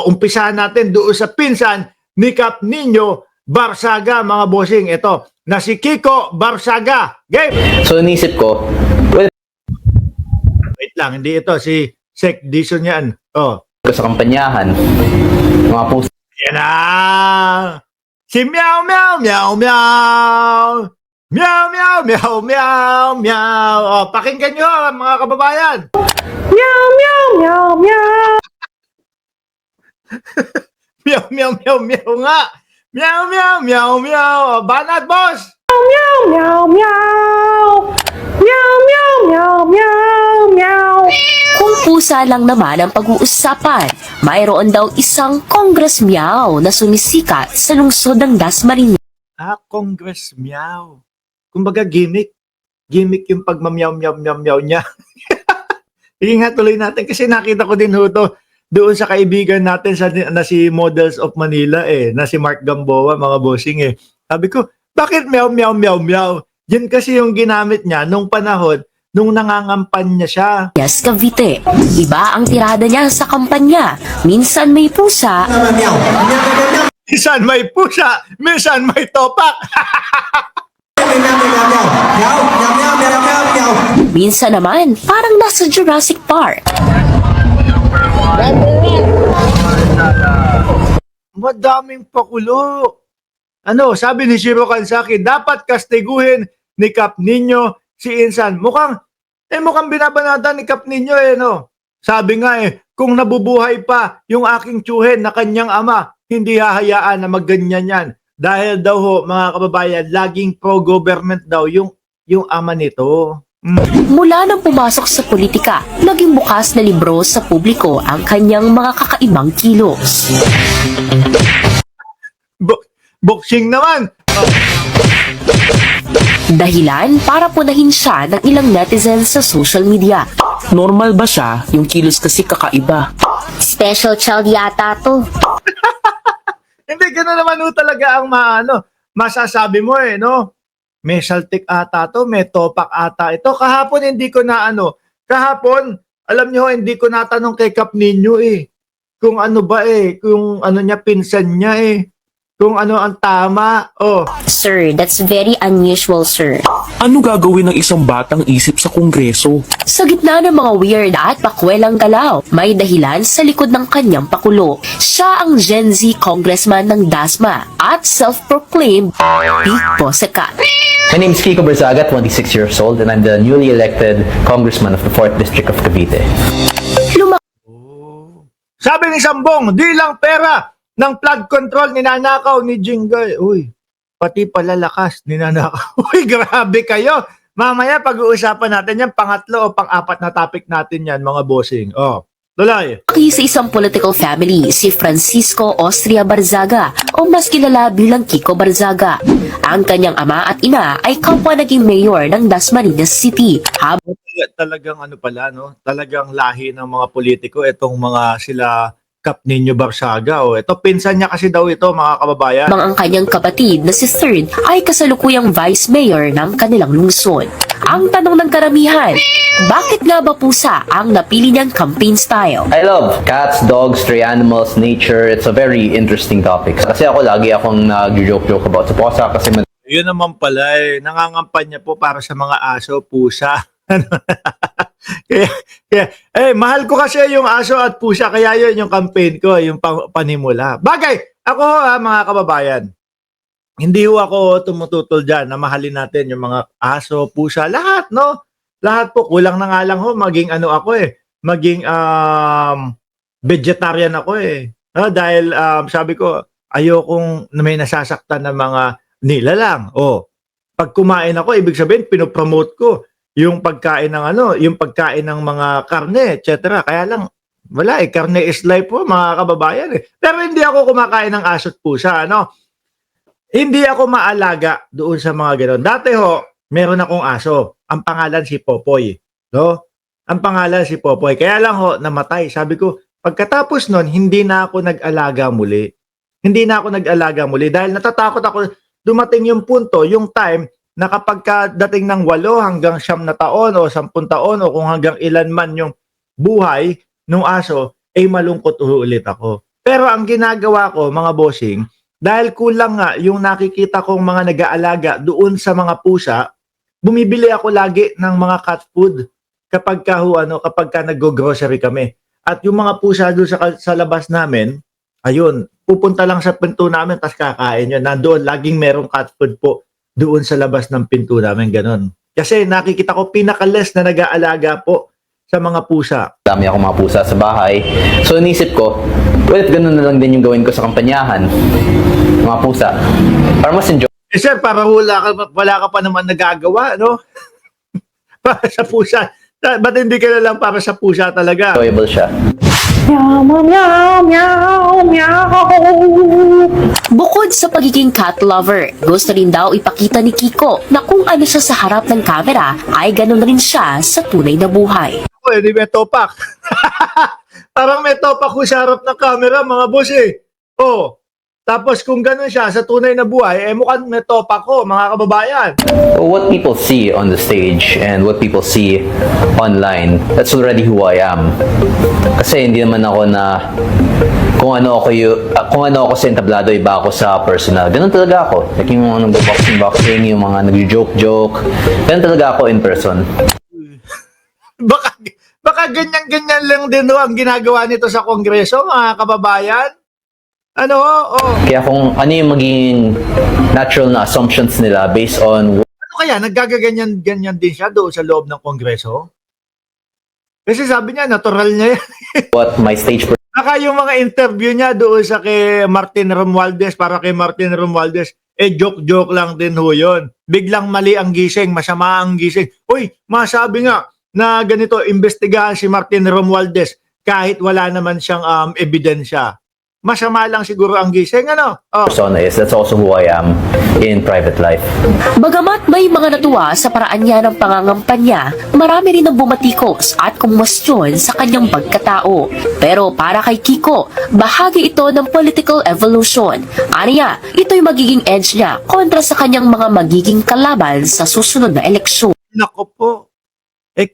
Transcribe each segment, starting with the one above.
Umpisahan natin doon sa pinsan ni Kap Nino Barsaga, mga bossing. Ito, na si Kiko Barsaga. Game! So inisip ko, well, Wait lang, hindi ito. Si Sek Dison yan. Oh. sa kampanyahan, mga puso Yan na! Si Meow Meow Meow Meow! Meow Meow Meow Meow Meow! Oh, pakinggan nyo mga kababayan! Meow, meow, meow, meow. Meow Meow Meow Meow nga! Meow Meow Meow Meow! Oh, banat, boss! Meow, meow, meow. Meow, meow, meow, meow, meow. Kung pusa lang naman ang pag-uusapan, mayroon daw isang Congress Meow na sumisikat sa lungsod ng Dasmariñas. Congress Meow. Kumbaga gimmick. Gimmick yung pagmamyaw meow meow meow niya. Sige nga, tuloy natin kasi nakita ko din ho to doon sa kaibigan natin na si Models of Manila na si Mark Gamboa, mga bossing Sabi ko, bakit meow meow meow meow? Yan kasi yung ginamit niya nung panahon nung nangangampanya siya. Yes, Cavite. Iba ang tirada niya sa kampanya. Minsan may pusa, Minsan may pusa, minsan may topak. minsan naman parang nasa Jurassic Park. Madaming pakulo. Ano, sabi ni Shiro Kansaki, dapat kastiguhin ni Kap Nino si Insan. Mukhang binabanatan ni Kap Nino no. Sabi nga kung nabubuhay pa yung aking tsuhin na kanyang ama, hindi hahayaan na magganyan yan. Dahil daw ho, mga kababayan, laging pro-government daw yung ama nito. Mula nang pumasok sa politika, naging bukas na libro sa publiko ang kanyang mga kakaibang kilos. Boxing naman. Dahilan para punahin siya ng ilang netizens sa social media. Normal ba siya? Yung kilos kasi kakaiba. Special child yata to. Hindi, gano'n naman ho talaga ang masasabi mo no? May saltik ata to, may topak ata ito. Kahapon hindi ko na kahapon, alam niyo hindi ko natanong kay Kap Nino kung ano ba kung ano niya, pinsan niya kung ano ang tama. Oh, Sir, that's very unusual, sir. Ano gagawin ng isang batang isip sa kongreso? Sa gitna ng mga weird at pakwelang galaw, may dahilan sa likod ng kanyang pakulo. Siya ang Gen Z congressman ng Dasma at self-proclaimed Big Bosekat. My name is Kiko Barzaga, 26 years old, and I'm the newly elected congressman of the 4th District of Cavite. sabi ni Sambong, di lang pera ng flood control ninanakaw ni Jinggoy. Uy, pati pala lakas ninanakaw. Uy, grabe kayo. Mamaya pag-uusapan natin yan, pangatlo o pang-apat na topic natin yan, mga bossing. Oh, tuloy. Sa isang political family, si Francisco Austria Barzaga o mas kilala bilang Kiko Barzaga. Ang kanyang ama at ina ay kapwa naging mayor ng Dasmariñas City. Talagang talagang lahi ng mga politiko itong mga sila Kap Nino Barsaga. Ito, pinsan niya kasi daw ito, mga kababayan. Ang kanyang kapatid na si Third ay kasalukuyang vice mayor ng kanilang lungsod. Ang tanong ng karamihan, bakit nga ba pusa ang napili niyang campaign style? I love cats, dogs, stray animals, nature. It's a very interesting topic. Kasi lagi akong nag-joke about sa pusa kasi Yun naman pala nangangampanya po para sa mga aso, pusa. Mahal ko kasi yung aso at pusa, kaya yun yung campaign ko, yung panimula. Bagay, ako mga kababayan, hindi ho ako tumututol dyan na mahalin natin yung mga aso, pusa, lahat, no? Lahat po, kulang na nga lang ho, maging maging vegetarian ako dahil sabi ko, ayokong may nasasaktan na mga nilalang. Pag kumain ako, ibig sabihin, pinopromote ko yung pagkain ng yung pagkain ng mga karne, etc. Kaya lang, wala karne is life po, mga kababayan Pero hindi ako kumakain ng aso at pusa, Hindi ako maalaga doon sa mga gano'n. Dati meron akong aso. Ang pangalan si Popoy, no? Ang pangalan si Popoy. Kaya lang namatay. Sabi ko, pagkatapos nun, hindi na ako nag-alaga muli. Hindi na ako nag-alaga muli dahil natatakot ako. Dumating yung punto, yung time na kapag dating ng 8 hanggang 9 na taon o 10 taon o kung hanggang ilan man yung buhay ng aso, malungkot ulit ako. Pero ang ginagawa ko, mga bossing, dahil kulang nga yung nakikita kong mga nag-aalaga doon sa mga pusa, bumibili ako lagi ng mga cat food kapag ka nag-grocery kami. At yung mga pusa doon sa labas namin, ayun, pupunta lang sa pinto namin tapos kakain yun. Nandoon, laging merong cat food po doon sa labas ng pinto namin, ganun. Kasi nakikita ko pinaka-less na nag-aalaga po sa mga pusa. Dami akong mga pusa sa bahay. So inisip ko, well, ganun na lang din yung gawin ko sa kampanyahan. Mga pusa. Para mas enjoyable Eh sir, para wala ka pa naman nagagawa, no? Para sa pusa. Ba't hindi ka na lang para sa pusa talaga? siya. Meow, meow, meow, meow. Bukod sa pagiging cat lover, gusto rin daw ipakita ni Kiko na kung ano siya sa harap ng camera ay ganun rin siya sa tunay na buhay. Hindi may topak. Parang may topak ko sa harap ng camera, mga boss eh. Oh. Tapos kung ganun siya sa tunay na buhay, mukhang may topak ko, mga kababayan. What people see on the stage and what people see online, that's already who I am. Kasi hindi naman ako na kung ano ako sa entablado, iba ako sa personal. Ganun talaga ako. Like yung mga nag-boxing, yung mga nag-joke. Ganun talaga ako in person. Baka ganyan-ganyan lang din ang ginagawa nito sa Kongreso, mga kababayan. Kaya kung ano yung magiging natural na assumptions nila based on Ano kaya, naggagaganyan-ganyan din siya doon sa loob ng Kongreso? Kasi sabi niya, natural niya yan. what my stage Baka yung mga interview niya doon sa kay Martin Romualdez, para kay Martin Romualdez, joke-joke lang din ho yun. Biglang mali ang gising, masama ang gising. Uy, masabi nga na ganito, imbestigahan si Martin Romualdez kahit wala naman siyang ebidensya. Masama lang siguro ang gising, ano? Oh. persona is, that's also who I am in private life. Bagamat may mga natuwa sa paraan niya ng pangangampanya, marami rin ang bumatikos at kumwestiyon sa kanyang pagkatao. Pero para kay Kiko, bahagi ito ng political evolution. Aniya, ito'y magiging edge niya kontra sa kanyang mga magiging kalaban sa susunod na eleksyon. Nako po.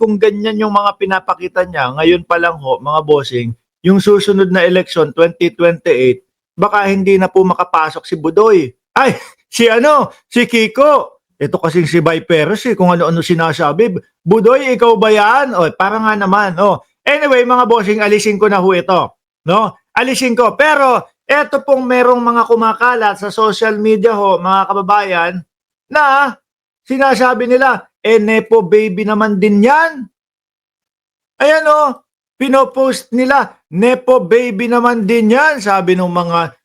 Kung ganyan yung mga pinapakita niya, ngayon pa lang ho, mga bossing, yung susunod na eleksyon, 2028, baka hindi na po makapasok si Budoy. Ay, si Kiko. Ito kasing si Viperos kung ano-ano sinasabi. Budoy, ikaw ba yan? Para nga naman. Anyway, mga bossing, alisin ko na ho ito. No? Alisin ko. Pero, eto pong merong mga kumakalat sa social media ho, mga kababayan, na sinasabi nila, Nepo baby naman din yan. Ayan pinopost nila, Nepo baby naman din yan, sabi ng mga